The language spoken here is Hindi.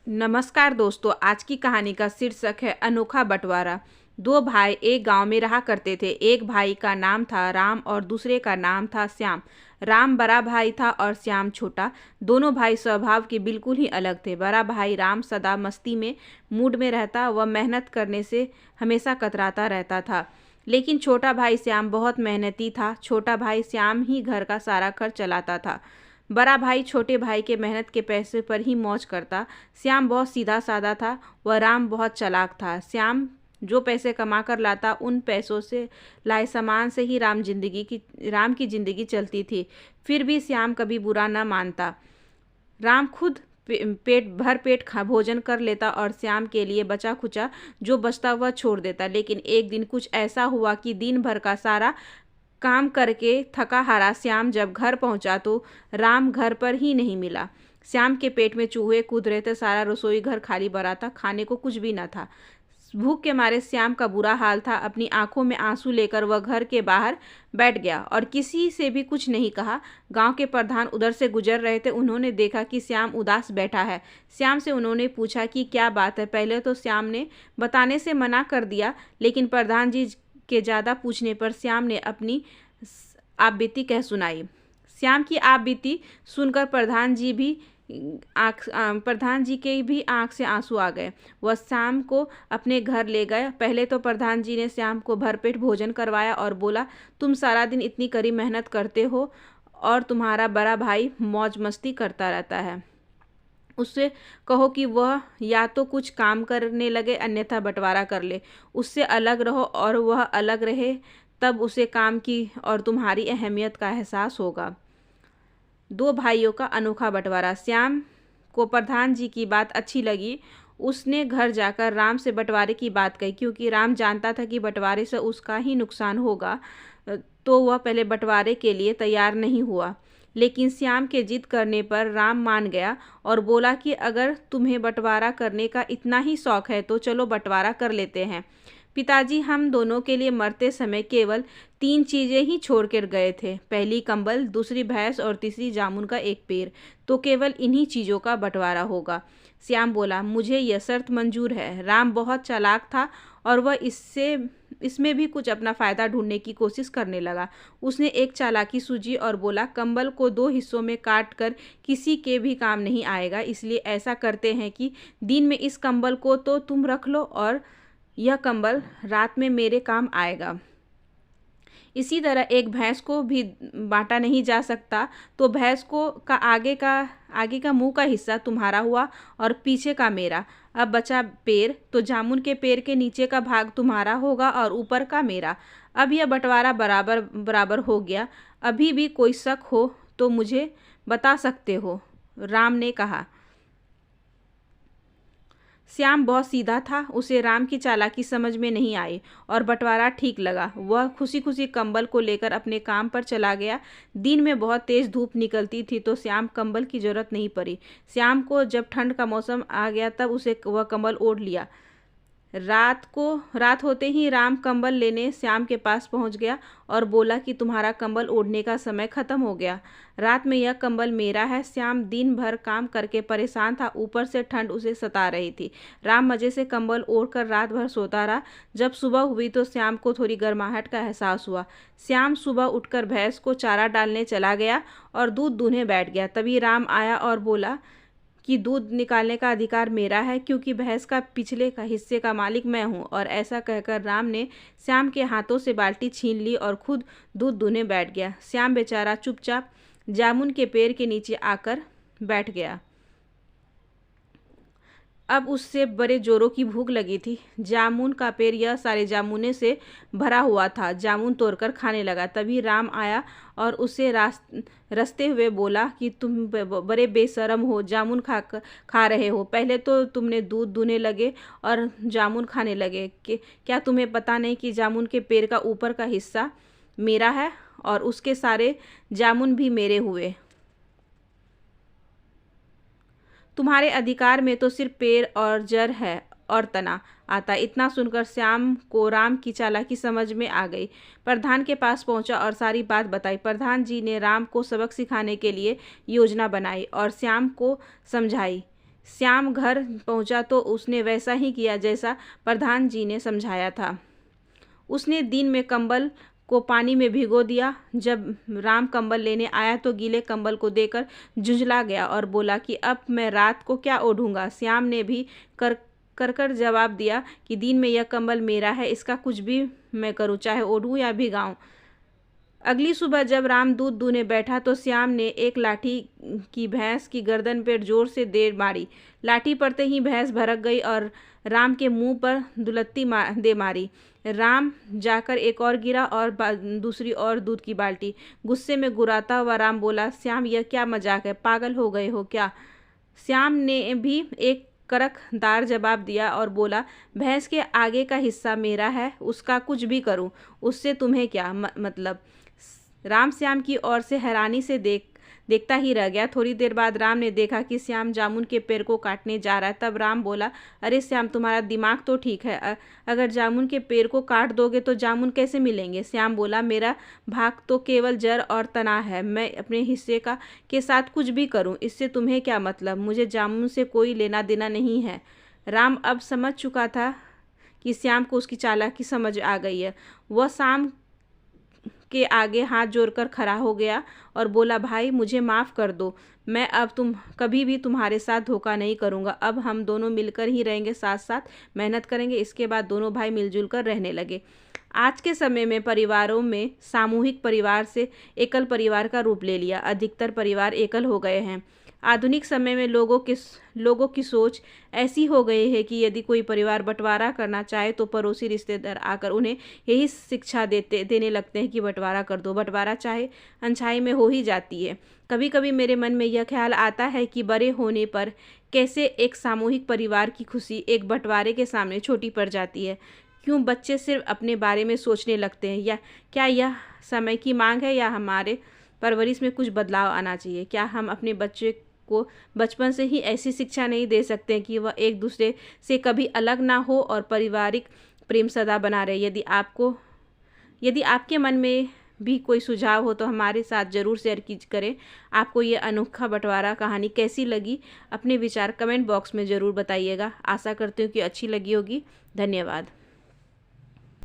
नमस्कार दोस्तों, आज की कहानी का शीर्षक है अनोखा बंटवारा। दो भाई एक गांव में रहा करते थे। एक भाई का नाम था राम और दूसरे का नाम था श्याम। राम बड़ा भाई था और श्याम छोटा। दोनों भाई स्वभाव के बिल्कुल ही अलग थे। बड़ा भाई राम सदा मस्ती में मूड में रहता, वह मेहनत करने से हमेशा कतराता रहता था। लेकिन छोटा भाई श्याम बहुत मेहनती था। छोटा भाई श्याम ही घर का सारा खर्च चलाता था। बड़ा भाई छोटे भाई के मेहनत के पैसे पर ही मौज करता। श्याम बहुत सीधा साधा था। वह राम बहुत चालाक था। श्याम जो पैसे कमा कर लाता, उन पैसों से लाए सामान से ही राम की जिंदगी चलती थी। फिर भी श्याम कभी बुरा न मानता। राम खुद पेट खा भोजन कर लेता और श्याम के लिए बचा खुचा जो बचता वह छोड़ देता। लेकिन एक दिन कुछ ऐसा हुआ कि दिन भर का सारा काम करके थका हारा श्याम जब घर पहुंचा तो राम घर पर ही नहीं मिला। श्याम के पेट में चूहे कूद रहे थे। सारा रसोई घर खाली पड़ा था। खाने को कुछ भी न था। भूख के मारे श्याम का बुरा हाल था। अपनी आंखों में आंसू लेकर वह घर के बाहर बैठ गया और किसी से भी कुछ नहीं कहा। गांव के प्रधान उधर से गुजर रहे थे। उन्होंने देखा कि श्याम उदास बैठा है। श्याम से उन्होंने पूछा कि क्या बात है। पहले तो श्याम ने बताने से मना कर दिया, लेकिन प्रधान जी के ज़्यादा पूछने पर श्याम ने अपनी आप बीती कह सुनाई। श्याम की आप बीती सुनकर प्रधान जी के भी आंख से आंसू आ गए। वह श्याम को अपने घर ले गए। पहले तो प्रधान जी ने श्याम को भरपेट भोजन करवाया और बोला, तुम सारा दिन इतनी कड़ी मेहनत करते हो और तुम्हारा बड़ा भाई मौज मस्ती करता रहता है। उससे कहो कि वह या तो कुछ काम करने लगे, अन्यथा बंटवारा कर ले। उससे अलग रहो और वह अलग रहे, तब उसे काम की और तुम्हारी अहमियत का एहसास होगा। दो भाइयों का अनोखा बंटवारा। श्याम को प्रधान जी की बात अच्छी लगी। उसने घर जाकर राम से बंटवारे की बात कही, क्योंकि राम जानता था कि बंटवारे से उसका ही नुकसान होगा, तो वह पहले बंटवारे के लिए तैयार नहीं हुआ। लेकिन श्याम के जिद करने पर राम मान गया और बोला कि अगर तुम्हें बंटवारा करने का इतना ही शौक है तो चलो बंटवारा कर लेते हैं। पिताजी हम दोनों के लिए मरते समय केवल 3 चीज़ें ही छोड़ कर गए थे, पहली कंबल, दूसरी भैंस और तीसरी जामुन का एक पेड़। तो केवल इन्हीं चीज़ों का बंटवारा होगा। श्याम बोला, मुझे यह शर्त मंजूर है। राम बहुत चालाक था और वह इसमें भी कुछ अपना फ़ायदा ढूंढने की कोशिश करने लगा। उसने एक चालाकी सूझी और बोला, कंबल को 2 हिस्सों में काट कर किसी के भी काम नहीं आएगा, इसलिए ऐसा करते हैं कि दिन में इस कंबल को तो तुम रख लो और यह कंबल रात में मेरे काम आएगा। इसी तरह एक भैंस को भी बांटा नहीं जा सकता, तो भैंस को आगे का मुंह का हिस्सा तुम्हारा हुआ और पीछे का मेरा। अब बचा पेड़, तो जामुन के पेड़ के नीचे का भाग तुम्हारा होगा और ऊपर का मेरा। अब यह बंटवारा बराबर बराबर हो गया। अभी भी कोई शक हो तो मुझे बता सकते हो, राम ने कहा। श्याम बहुत सीधा था। उसे राम की चालाकी समझ में नहीं आई और बंटवारा ठीक लगा। वह खुशी खुशी कंबल को लेकर अपने काम पर चला गया। दिन में बहुत तेज धूप निकलती थी, तो श्याम कंबल की जरूरत नहीं पड़ी। श्याम को जब ठंड का मौसम आ गया, तब उसे वह कंबल ओढ़ लिया। रात होते ही राम कंबल लेने श्याम के पास पहुंच गया और बोला कि तुम्हारा कंबल ओढ़ने का समय खत्म हो गया। रात में यह कंबल मेरा है। श्याम दिन भर काम करके परेशान था, ऊपर से ठंड उसे सता रही थी। राम मजे से कंबल ओढ़कर रात भर सोता रहा। जब सुबह हुई तो श्याम को थोड़ी गर्माहट का एहसास हुआ। श्याम सुबह उठकर भैंस को चारा डालने चला गया और दूध दूहने बैठ गया। तभी राम आया और बोला कि दूध निकालने का अधिकार मेरा है, क्योंकि भैंस का पिछले का हिस्से का मालिक मैं हूँ। और ऐसा कहकर राम ने श्याम के हाथों से बाल्टी छीन ली और खुद दूध दूहने बैठ गया। श्याम बेचारा चुपचाप जामुन के पेड़ के नीचे आकर बैठ गया। अब उससे बड़े जोरों की भूख लगी थी। जामुन का पेड़ यह सारे जामुने से भरा हुआ था। जामुन तोड़कर खाने लगा। तभी राम आया और उसे रसते हुए बोला कि तुम बड़े बेशरम हो, जामुन खा रहे हो। पहले तो तुमने दूध दूहने लगे और जामुन खाने लगे। क्या तुम्हें पता नहीं कि जामुन के पेड़ का ऊपर का हिस्सा मेरा है और उसके सारे जामुन भी मेरे हुए। तुम्हारे अधिकार में तो सिर्फ पेड़ और जड़ है और तना आता। इतना सुनकर श्याम को राम की चालाकी समझ में आ गई। प्रधान के पास पहुंचा और सारी बात बताई। प्रधान जी ने राम को सबक सिखाने के लिए योजना बनाई और श्याम को समझाई श्याम घर पहुंचा तो उसने वैसा ही किया जैसा प्रधान जी ने समझाया था। उसने दिन में कंबल को पानी में भिगो दिया। जब राम कंबल लेने आया तो गीले कंबल को देकर झुंझला गया और बोला कि अब मैं रात को क्या ओढ़ूंगा। श्याम ने भी कर जवाब दिया कि दिन में यह कंबल मेरा है, इसका कुछ भी मैं करूं, चाहे ओढ़ूं या भिगाऊं। अगली सुबह जब राम दूध दूहने बैठा तो श्याम ने एक लाठी की भैंस की गर्दन पर जोर से दे मारी। लाठी पड़ते ही भैंस भड़क गई और राम के मुंह पर दुलत्ती दे मारी। राम जाकर एक और गिरा और दूसरी और दूध की बाल्टी। गुस्से में गुर्राता हुआ राम बोला, श्याम यह क्या मजाक है, पागल हो गए हो क्या। श्याम ने भी एक कड़कदार जवाब दिया और बोला, भैंस के आगे का हिस्सा मेरा है, उसका कुछ भी करूं, उससे तुम्हें क्या मतलब। राम श्याम की ओर से हैरानी से देखता ही रह गया। थोड़ी देर बाद राम ने देखा कि श्याम जामुन के पेड़ को काटने जा रहा है। तब राम बोला, अरे श्याम, तुम्हारा दिमाग तो ठीक है, अगर जामुन के पेड़ को काट दोगे तो जामुन कैसे मिलेंगे। श्याम बोला, मेरा भाग तो केवल जड़ और तना है, मैं अपने हिस्से के साथ कुछ भी करूं, इससे तुम्हें क्या मतलब, मुझे जामुन से कोई लेना देना नहीं है। राम अब समझ चुका था कि श्याम को उसकी चालाकी समझ आ गई है। वह श्याम के आगे हाथ जोड़कर खड़ा हो गया और बोला, भाई मुझे माफ़ कर दो, मैं अब कभी भी तुम्हारे साथ धोखा नहीं करूँगा। अब हम दोनों मिलकर ही रहेंगे, साथ साथ मेहनत करेंगे। इसके बाद दोनों भाई मिलजुल कर रहने लगे। आज के समय में परिवारों में सामूहिक परिवार से एकल परिवार का रूप ले लिया। अधिकतर परिवार एकल हो गए हैं। आधुनिक समय में लोगों की सोच ऐसी हो गई है कि यदि कोई परिवार बंटवारा करना चाहे तो पड़ोसी रिश्तेदार आकर उन्हें यही शिक्षा देने लगते हैं कि बंटवारा कर दो। बंटवारा चाहे अनचाहे में हो ही जाती है। कभी कभी मेरे मन में यह ख्याल आता है कि बड़े होने पर कैसे एक सामूहिक परिवार की खुशी एक बंटवारे के सामने छोटी पड़ जाती है। क्यों बच्चे सिर्फ अपने बारे में सोचने लगते हैं, या क्या यह समय की मांग है, या हमारे परवरिश में कुछ बदलाव आना चाहिए। क्या हम अपने बच्चे को बचपन से ही ऐसी शिक्षा नहीं दे सकते कि वह एक दूसरे से कभी अलग ना हो और पारिवारिक प्रेम सदा बना रहे। यदि आपके मन में भी कोई सुझाव हो तो हमारे साथ ज़रूर शेयर करें। आपको ये अनोखा बंटवारा कहानी कैसी लगी, अपने विचार कमेंट बॉक्स में ज़रूर बताइएगा। आशा करती हूँ कि अच्छी लगी होगी। धन्यवाद।